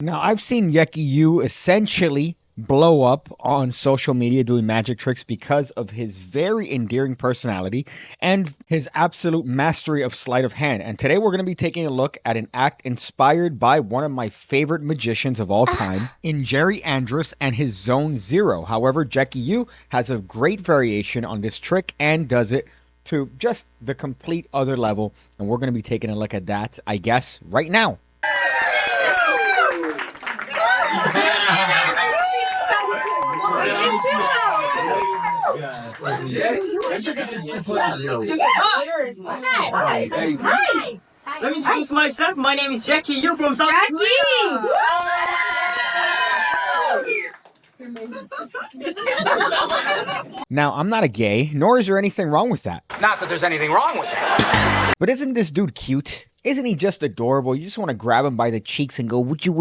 Now, I've seen Jeki Yoo essentially blow up on social media doing magic tricks because of his very endearing personality and his absolute mastery of sleight of hand. And today we're going to be taking a look at an act inspired by one of my favorite magicians of all time in Jerry Andrus and his Zone Zero. However, Jeki Yoo has a great variation on this trick and does it to just the complete other level. And we're going to be taking a look at that, I guess, right now. Hi. Let me introduce myself. My name is Jeki Yoo from South Korea. Now, I'm not a gay, nor is there anything wrong with that. Not that there's anything wrong with that. But isn't this dude cute? Isn't he just adorable? You just want to grab him by the cheeks and go, would you?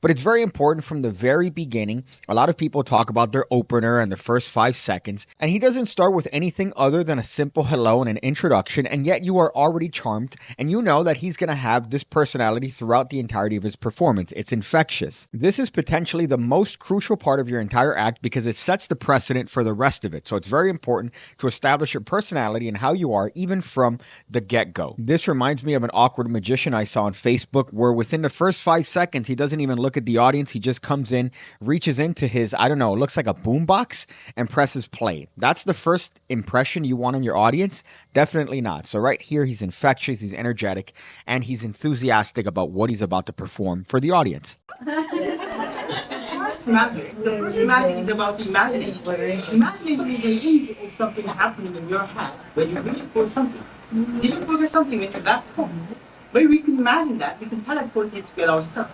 But it's very important from the very beginning. A lot of people talk about their opener and the first 5 seconds, and he doesn't start with anything other than a simple hello and an introduction, and yet you are already charmed, and you know that he's going to have this personality throughout the entirety of his performance. It's infectious. This is potentially the most crucial part of your entire act because it sets the precedent for the rest of it. So it's very important to establish your personality and how you are even from the get-go. This reminds me of an awkward magician I saw on Facebook where within the first 5 seconds, he doesn't even look at the audience. He just comes in, reaches into his, I don't know, it looks like a boombox and presses play. That's the first impression you want on your audience? Definitely not. So right here, he's infectious, he's energetic, and he's enthusiastic about what he's about to perform for the audience. First magic. The first magic is about the imagination. Imagination is an image of something happening in your head when you reach for something. Did you forget something when you left home? But we can imagine that. We can teleport it to get our stuff.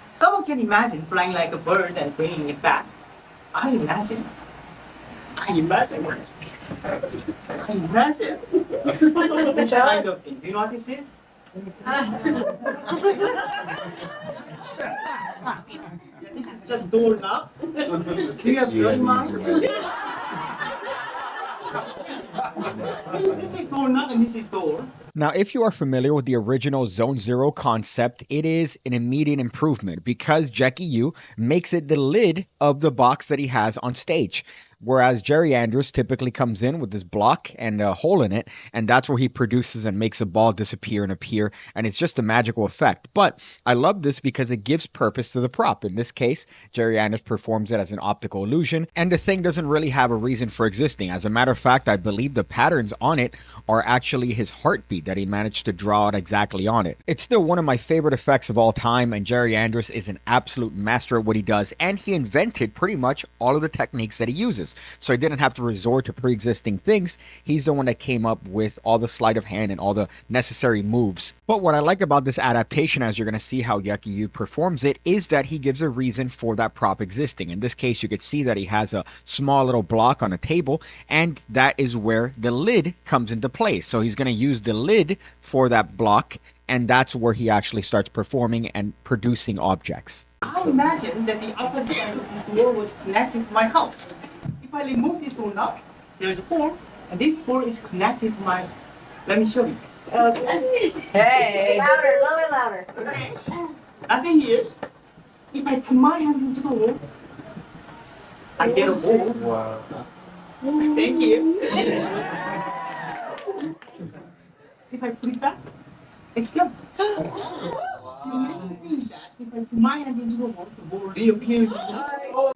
Someone can imagine flying like a bird and bringing it back. I imagine. That's a kind of thing. Do you know what this is? This is just doorknob. Do you have your mind? This is doorknob and this is door. Now, if you are familiar with the original Zone Zero concept, it is an immediate improvement because Jeki Yoo makes it the lid of the box that he has on stage. Whereas Jerry Andrus typically comes in with this block and a hole in it, and that's where he produces and makes a ball disappear and appear, and it's just a magical effect. But I love this because it gives purpose to the prop. In this case, Jerry Andrus performs it as an optical illusion, and the thing doesn't really have a reason for existing. As a matter of fact, I believe the patterns on it are actually his heartbeat that he managed to draw out exactly on it. It's still one of my favorite effects of all time, and Jerry Andrus is an absolute master at what he does, and he invented pretty much all of the techniques that he uses. So he didn't have to resort to pre-existing things. He's the one that came up with all the sleight of hand and all the necessary moves. But what I like about this adaptation, as you're going to see how Jeki Yoo performs it, is that he gives a reason for that prop existing. In this case, you could see that he has a small little block on a table, and that is where the lid comes into play. So he's going to use the lid for that block, and that's where he actually starts performing and producing objects. I imagine that the opposite side of this door was connected to my house. If I remove this door knob, there's a hole, and this hole is connected to my. Let me show you. Hey! Louder. Okay. Nothing here. If I put my hand into the hole, I get a hole. Wow. Thank you. If I put it back, it's gone. My hand into the hole, the hole reappears.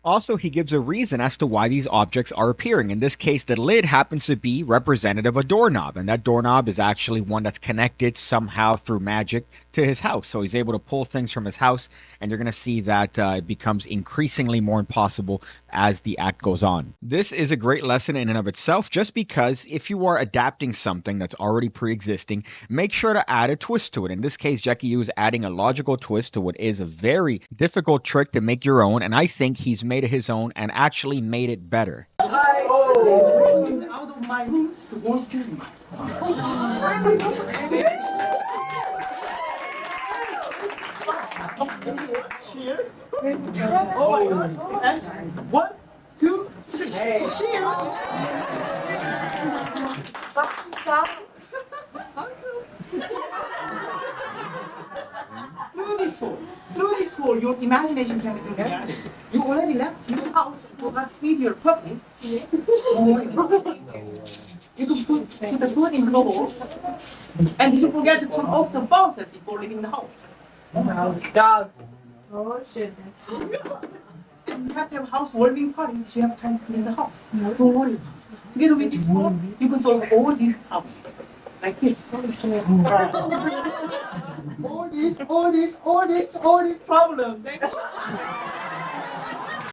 Also, he gives a reason as to why these objects are appearing. In this case, the lid happens to be representative of a doorknob, and that doorknob is actually one that's connected somehow through magic to his house. So he's able to pull things from his house, and you're going to see that it becomes increasingly more impossible as the act goes on. This is a great lesson in and of itself, just because if you are adapting something that's already pre-existing, make sure to add a twist to it. In this case, Jeki Yoo is adding a logical twist to what is a very difficult trick to make your own, and I think he's made it his own and actually made it better. Out of my roots, won't steal mine. Cheers. Oh my God. And 1, 2, 3. Cheers. Through this this hole. Through this hole, your imagination can become reality. You already left your house to have feed your puppy. Oh my God. You can put the food in the hole, and you forget to turn off the faucet before leaving the house. Dog. Oh shit. And you have to have a housewarming party, so you have time to clean the house. Don't worry about it. Together with this hole, you can solve all these problems. Like this. All these problems.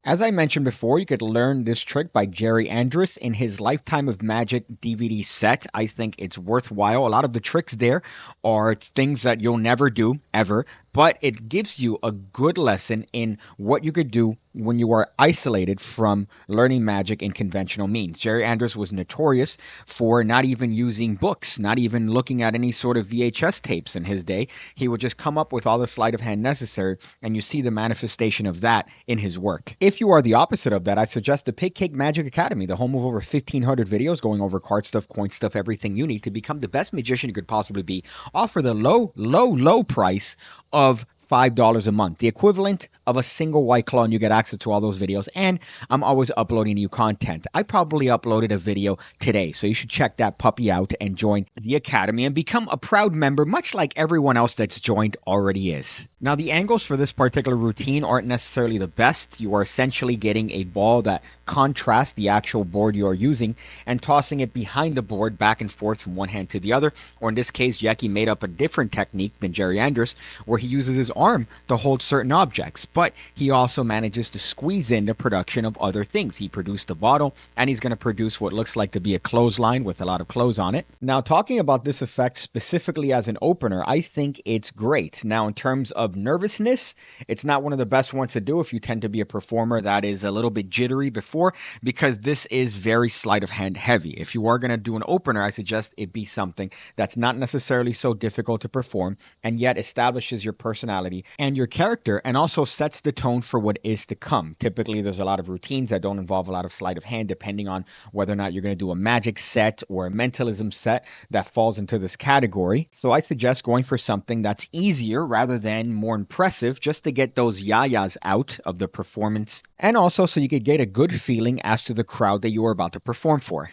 As I mentioned before, you could learn this trick by Jerry Andrus in his Lifetime of Magic DVD set. I think it's worthwhile. A lot of the tricks there are things that you'll never do, ever, but it gives you a good lesson in what you could do when you are isolated from learning magic in conventional means. Jerry Andrus was notorious for not even using books, not even looking at any sort of VHS tapes in his day. He would just come up with all the sleight of hand necessary, and you see the manifestation of that in his work. If you are the opposite of that, I suggest the PigCake Magic Academy, the home of over 1,500 videos going over card stuff, coin stuff, everything you need to become the best magician you could possibly be, all for the low price of $5 a month, the equivalent of a single White Claw, and you get access to all those videos. And I'm always uploading new content. I probably uploaded a video today, so you should check that puppy out and join the Academy and become a proud member, much like everyone else that's joined already is. Now, the angles for this particular routine aren't necessarily the best. You are essentially getting a ball that contrasts the actual board you are using and tossing it behind the board back and forth from one hand to the other. Or in this case, Jeki made up a different technique than Jerry Andrus, where he uses his arm to hold certain objects, but he also manages to squeeze in the production of other things. He produced a bottle, and he's going to produce what looks like to be a clothesline with a lot of clothes on it. Now, talking about this effect specifically as an opener, I think it's great. Now, in terms of nervousness, it's not one of the best ones to do if you tend to be a performer that is a little bit jittery before, because this is very sleight of hand heavy. If you are going to do an opener, I suggest it be something that's not necessarily so difficult to perform and yet establishes your personality and your character, and also sets the tone for what is to come. Typically, there's a lot of routines that don't involve a lot of sleight of hand, depending on whether or not you're going to do a magic set or a mentalism set that falls into this category. So I suggest going for something that's easier rather than more impressive, just to get those yayas out of the performance, and also so you could get a good feeling as to the crowd that you are about to perform for.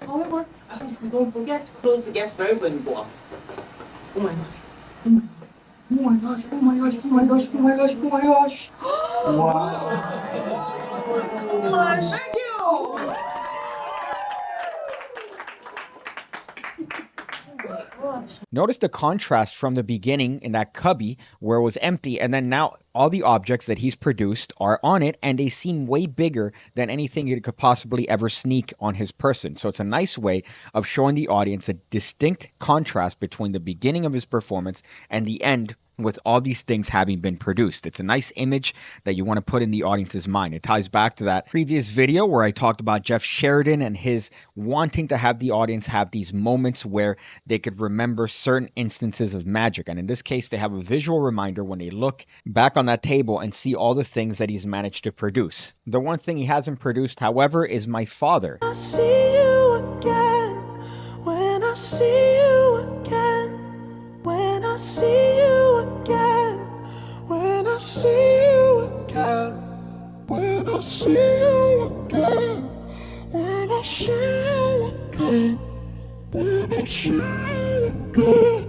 However, don't forget to close the gas valve when you go up. Oh my gosh. Oh my gosh. Oh my gosh. Oh my gosh. Oh my gosh. Oh my gosh. Wow. Thank you. Notice the contrast from the beginning in that cubby where it was empty, and then now all the objects that he's produced are on it, and they seem way bigger than anything you could possibly ever sneak on his person. So it's a nice way of showing the audience a distinct contrast between the beginning of his performance and the end, with all these things having been produced. It's a nice image that you want to put in the audience's mind. It ties back to that previous video where I talked about Jeff Sheridan and his wanting to have the audience have these moments where they could remember certain instances of magic. And in this case, they have a visual reminder when they look back on that table and see all the things that he's managed to produce. The one thing he hasn't produced, however, is my father. I see you again, when I see you again, when I see you again, when I see you again, when I see you again, when I see you again, when I see you again.